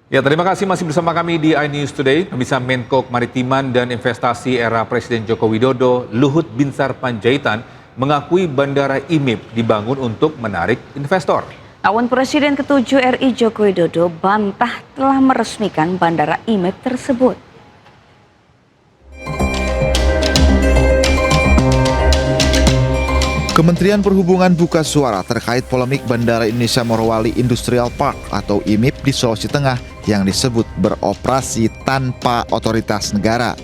Ya, terima kasih masih bersama kami di iNews Today. Bisa Menko Kemaritiman dan Investasi era Presiden Joko Widodo, Luhut Binsar Panjaitan, mengakui Bandara IMIP dibangun untuk menarik investor. Namun Presiden ke-7 RI Joko Widodo bantah telah meresmikan Bandara IMIP tersebut. Kementerian Perhubungan buka suara terkait polemik Bandara Indonesia Morowali Industrial Park atau IMIP di Sulawesi Tengah yang disebut beroperasi tanpa otoritas negara.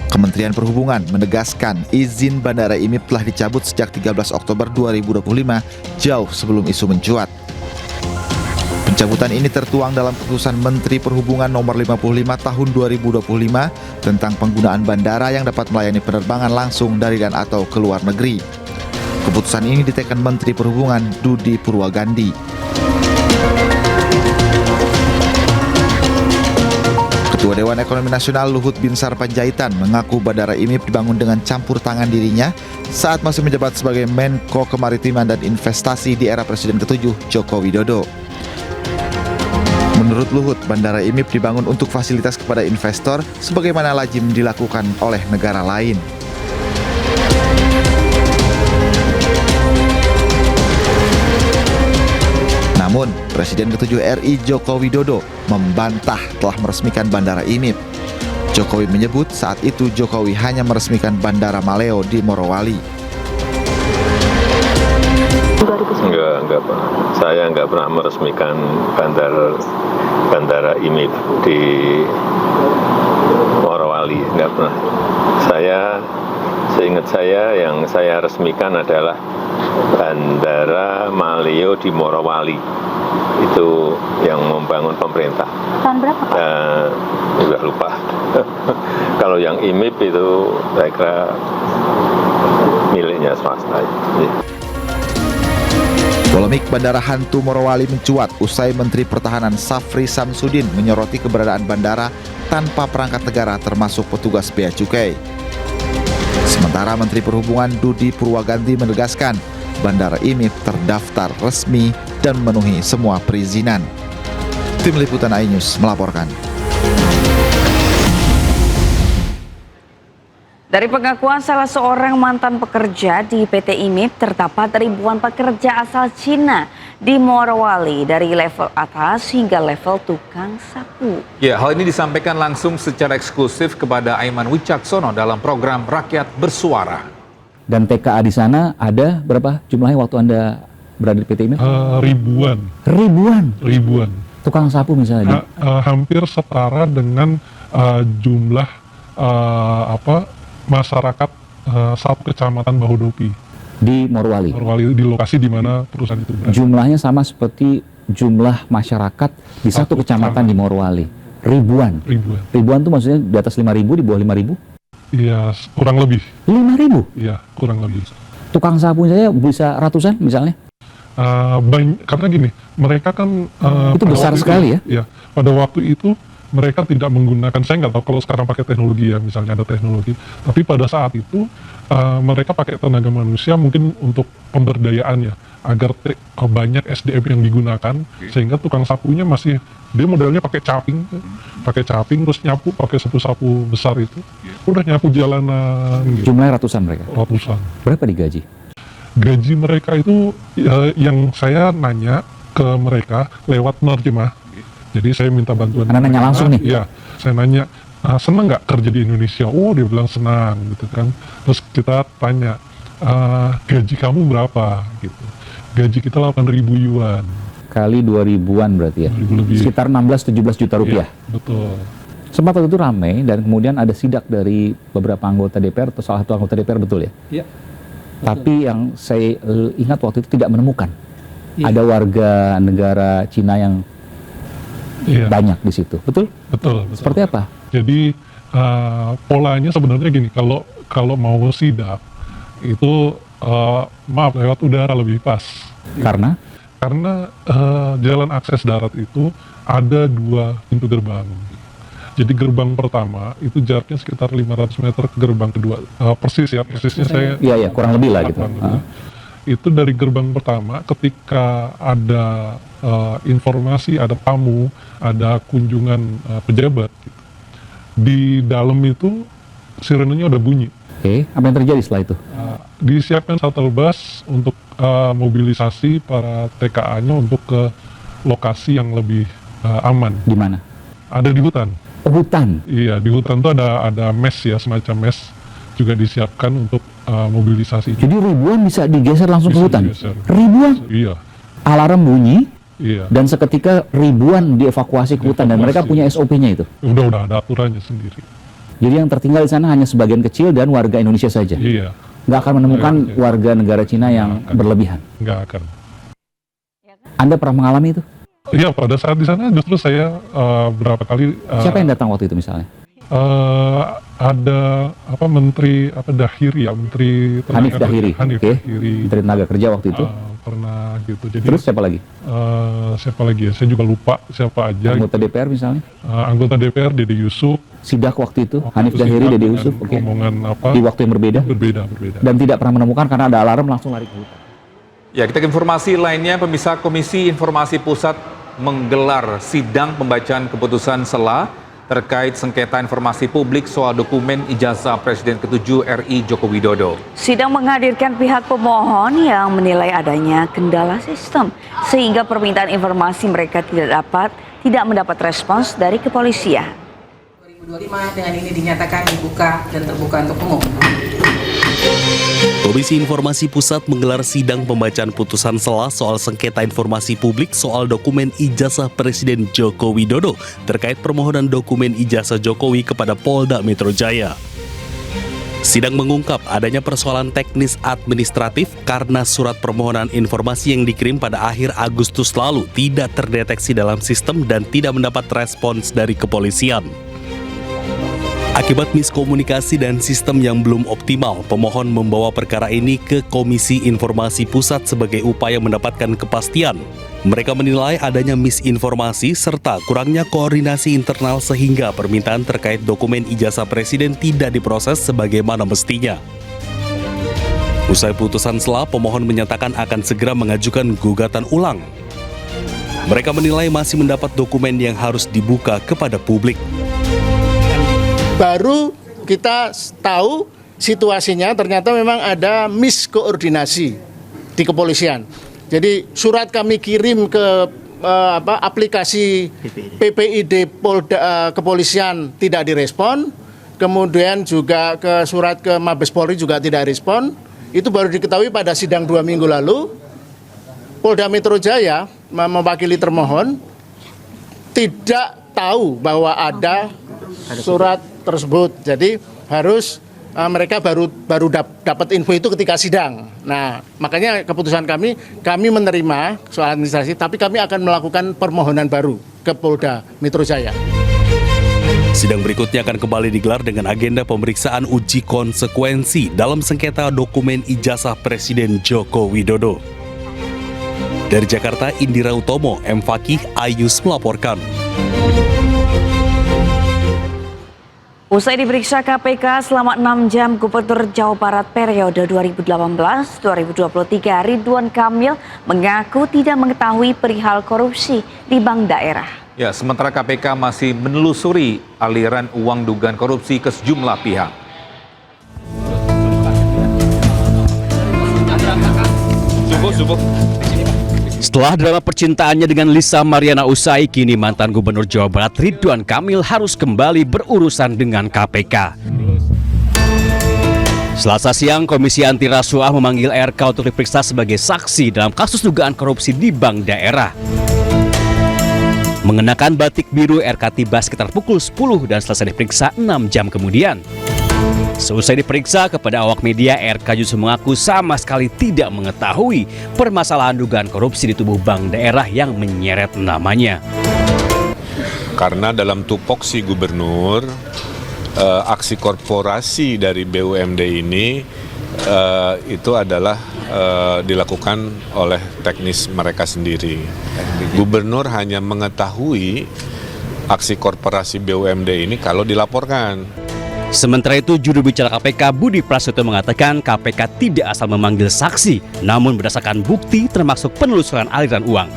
Kementerian Perhubungan menegaskan izin Bandara IMIP telah dicabut sejak 13 Oktober 2025, jauh sebelum isu mencuat. Pencabutan ini tertuang dalam keputusan Menteri Perhubungan nomor 55 tahun 2025 tentang penggunaan bandara yang dapat melayani penerbangan langsung dari dan atau ke luar negeri. Keputusan ini diteken Menteri Perhubungan Dudi Purwagandi. Ketua Dewan Ekonomi Nasional Luhut Binsar Panjaitan mengaku Bandara IMIP dibangun dengan campur tangan dirinya saat masih menjabat sebagai Menko Kemaritiman dan Investasi di era Presiden ke-7 Joko Widodo. Menurut Luhut, Bandara IMIP dibangun untuk fasilitas kepada investor sebagaimana lazim dilakukan oleh negara lain. Namun, Presiden ke-7 RI Joko Widodo membantah telah meresmikan Bandara IMIP. Jokowi menyebut saat itu Jokowi hanya meresmikan Bandara Maleo di Morowali. Enggak Pak. Saya enggak pernah meresmikan Bandara IMIP di Morowali, enggak pernah. Seingat saya yang saya resmikan adalah Bandara Maleo di Morowali. Itu yang membangun pemerintah. Tahun berapa, Pak? Udah lupa. Kalau yang IMIP itu saya kira miliknya swasta. Polemik Bandara Hantu Morowali mencuat usai Menteri Pertahanan Safri Samsudin menyoroti keberadaan bandara tanpa perangkat negara termasuk petugas bea cukai. Sementara Menteri Perhubungan Dudi Purwagandi menegaskan Bandara IMIP terdaftar resmi dan memenuhi semua perizinan. Tim Liputan iNews melaporkan. Dari pengakuan salah seorang mantan pekerja di PT IMIP, terdapat ribuan pekerja asal Cina di Morowali dari level atas hingga level tukang sapu. Ya, hal ini disampaikan langsung secara eksklusif kepada Aiman Wicaksono dalam program Rakyat Bersuara. Dan TKA di sana ada berapa jumlahnya waktu Anda berada di PT IMIP? Ribuan. Ribuan. Tukang sapu misalnya? Hampir setara dengan jumlah masyarakat satu kecamatan Bahodopi. Di Morowali? Morowali, di lokasi di mana perusahaan itu berada. Jumlahnya sama seperti jumlah masyarakat di satu kecamatan di Morowali? Ribuan? Ribuan itu maksudnya di atas 5.000, di bawah 5.000? Iya, kurang lebih. 5.000? Iya, kurang lebih. Tukang sapu saya bisa ratusan misalnya? Karena gini, mereka kan itu besar sekali ya? Iya, pada waktu itu mereka tidak menggunakan, saya nggak tahu kalau sekarang pakai teknologi ya, misalnya ada teknologi, tapi pada saat itu mereka pakai tenaga manusia mungkin untuk pemberdayaan ya, agar banyak SDM yang digunakan, sehingga tukang sapunya masih, dia modelnya pakai caping terus nyapu pakai sapu-sapu besar itu, udah nyapu jalanan gitu. Jumlahnya ratusan mereka? Ratusan. Berapa digaji? Gaji mereka itu yang saya nanya ke mereka lewat penerjemah. Jadi saya minta bantuan. Anda nanya langsung nih? Iya, saya nanya, senang nggak kerja di Indonesia? Oh, dia bilang senang gitu kan. Terus kita tanya, gaji kamu berapa gitu. Gaji kita 8.000 yuan. Kali 2.000-an berarti ya? 2.000 lebih. Sekitar 16-17 juta rupiah? Ya, betul. Sempat waktu itu ramai dan kemudian ada sidak dari beberapa anggota DPR atau salah satu anggota DPR, betul ya? Iya. Tapi yang saya ingat waktu itu tidak menemukan. Ada warga negara Cina yang banyak di situ, betul? Betul. Seperti apa? Jadi polanya sebenarnya gini, kalau mau sidak itu maaf lewat udara lebih pas. Karena jalan akses darat itu ada 2 pintu gerbang. Jadi gerbang pertama itu jaraknya sekitar 500 meter ke gerbang kedua, persisnya saya. Iya kurang lebih lah gitu. itu dari gerbang pertama ketika ada informasi, ada tamu, ada kunjungan pejabat, gitu. Di dalam itu sirenenya udah bunyi. Oke, apa yang terjadi setelah itu? Disiapkan shuttle bus untuk mobilisasi para TKA-nya untuk ke lokasi yang lebih aman. Di mana? Ada di hutan. Oh, hutan. Iya, di hutan tuh ada mes ya, semacam mes juga disiapkan untuk mobilisasi. Jadi ribuan bisa digeser langsung Bisa ke hutan? digeser. Ribuan? Iya, Alarm bunyi, iya. dan seketika ribuan dievakuasi ke hutan, dan mereka punya SOP-nya itu? Udah ada aturannya sendiri. Jadi yang tertinggal di sana hanya sebagian kecil dan warga Indonesia saja? Iya, Nggak akan menemukan Iya. warga negara Cina yang akan. berlebihan? nggak akan. Anda pernah mengalami itu? Iya, pada saat di sana justru saya berapa kali Siapa yang datang waktu itu misalnya? ada Menteri Dahiri ya, Menteri Hanif Dahiri, Hanif oke. Dahiri. Menteri Tenaga Kerja waktu itu. Pernah gitu. Jadi Terus siapa lagi? siapa lagi ya? Saya juga lupa siapa aja. Anggota DPR misalnya? Anggota DPR Dede Yusuf. Sidak waktu itu, Hanif Itu Dahiri, sidak Dede dengan Yusuf, oke. Omongan Di waktu yang berbeda? berbeda. Dan tidak pernah menemukan karena ada alarm langsung lari ke hutan. Ya, kita ke informasi lainnya, pemirsa. Komisi Informasi Pusat menggelar sidang pembacaan keputusan SELA terkait sengketa informasi publik soal dokumen ijazah Presiden ke-7 RI Joko Widodo. Sidang menghadirkan pihak pemohon yang menilai adanya kendala sistem sehingga permintaan informasi mereka tidak mendapat respons dari kepolisian. 2025 dengan ini dinyatakan dibuka dan terbuka untuk umum. Komisi Informasi Pusat menggelar sidang pembacaan putusan SELA soal sengketa informasi publik soal dokumen ijazah Presiden Joko Widodo terkait permohonan dokumen ijazah Jokowi kepada Polda Metro Jaya. Sidang mengungkap adanya persoalan teknis administratif karena surat permohonan informasi yang dikirim pada akhir Agustus lalu tidak terdeteksi dalam sistem dan tidak mendapat respons dari kepolisian. Akibat miskomunikasi dan sistem yang belum optimal, pemohon membawa perkara ini ke Komisi Informasi Pusat sebagai upaya mendapatkan kepastian. Mereka menilai adanya misinformasi serta kurangnya koordinasi internal sehingga permintaan terkait dokumen ijazah Presiden tidak diproses sebagaimana mestinya. Usai putusan SELA, pemohon menyatakan akan segera mengajukan gugatan ulang. Mereka menilai masih mendapat dokumen yang harus dibuka kepada publik. Baru kita tahu situasinya ternyata memang ada miskoordinasi di kepolisian. Jadi surat kami kirim ke aplikasi PPID Polda kepolisian tidak direspon, kemudian juga ke surat ke Mabes Polri juga tidak respon. Itu baru diketahui pada sidang 2 minggu lalu. Polda Metro Jaya mewakili termohon tidak tahu bahwa ada surat tersebut. Jadi harus mereka baru dapat info itu ketika sidang. Nah, makanya keputusan kami menerima soal administrasi, tapi kami akan melakukan permohonan baru ke Polda Metro Jaya. Sidang berikutnya akan kembali digelar dengan agenda pemeriksaan uji konsekuensi dalam sengketa dokumen ijazah Presiden Joko Widodo. Dari Jakarta, Indira Utomo, M. Fakih, Ayus melaporkan. Usai diperiksa KPK selama 6 jam, Gubernur Jawa Barat periode 2018-2023 Ridwan Kamil mengaku tidak mengetahui perihal korupsi di bank daerah. Ya, sementara KPK masih menelusuri aliran uang dugaan korupsi ke sejumlah pihak. Setelah drama percintaannya dengan Lisa Mariana usai, kini mantan Gubernur Jawa Barat Ridwan Kamil harus kembali berurusan dengan KPK. Selasa siang, Komisi Anti Rasuah memanggil RK untuk diperiksa sebagai saksi dalam kasus dugaan korupsi di bank daerah. Mengenakan batik biru, RK tiba sekitar pukul 10 dan selesai diperiksa 6 jam kemudian. Seusai diperiksa kepada awak media, RK justru mengaku sama sekali tidak mengetahui permasalahan dugaan korupsi di tubuh bank daerah yang menyeret namanya. Karena dalam tupoksi gubernur, aksi korporasi dari BUMD ini itu adalah dilakukan oleh teknis mereka sendiri. Gubernur hanya mengetahui aksi korporasi BUMD ini kalau dilaporkan. Sementara itu, juru bicara KPK Budi Prasetyo mengatakan KPK tidak asal memanggil saksi, namun berdasarkan bukti termasuk penelusuran aliran uang.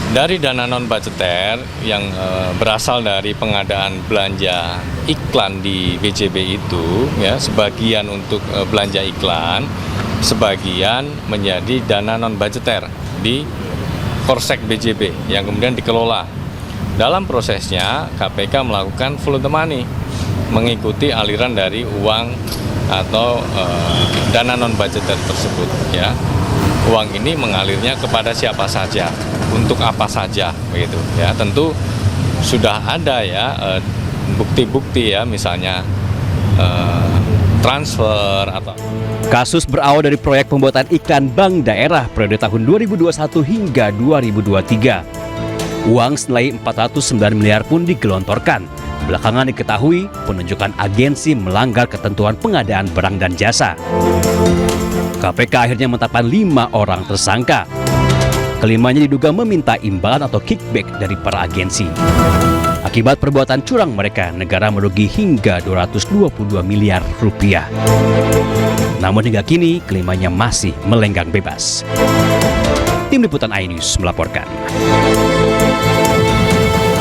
Dari dana non-budgeter yang berasal dari pengadaan belanja iklan di BJB itu, ya, sebagian untuk belanja iklan, sebagian menjadi dana non-budgeter di Polsek BJB yang kemudian dikelola. Dalam prosesnya, KPK melakukan follow the money, mengikuti aliran dari uang atau dana non-budgeter tersebut, ya. Uang ini mengalirnya kepada siapa saja, untuk apa saja, begitu ya. Tentu sudah ada ya bukti-bukti ya, misalnya transfer atau. Kasus berawal dari proyek pembuatan iklan bank daerah periode tahun 2021 hingga 2023. Uang senilai 409 miliar pun digelontorkan. Belakangan diketahui penunjukan agensi melanggar ketentuan pengadaan barang dan jasa. KPK akhirnya menetapkan 5 orang tersangka. Kelimanya diduga meminta imbalan atau kickback dari para agensi. Akibat perbuatan curang mereka, negara merugi hingga 222 miliar rupiah. Namun hingga kini, kelimanya masih melenggang bebas. Tim Liputan iNews melaporkan.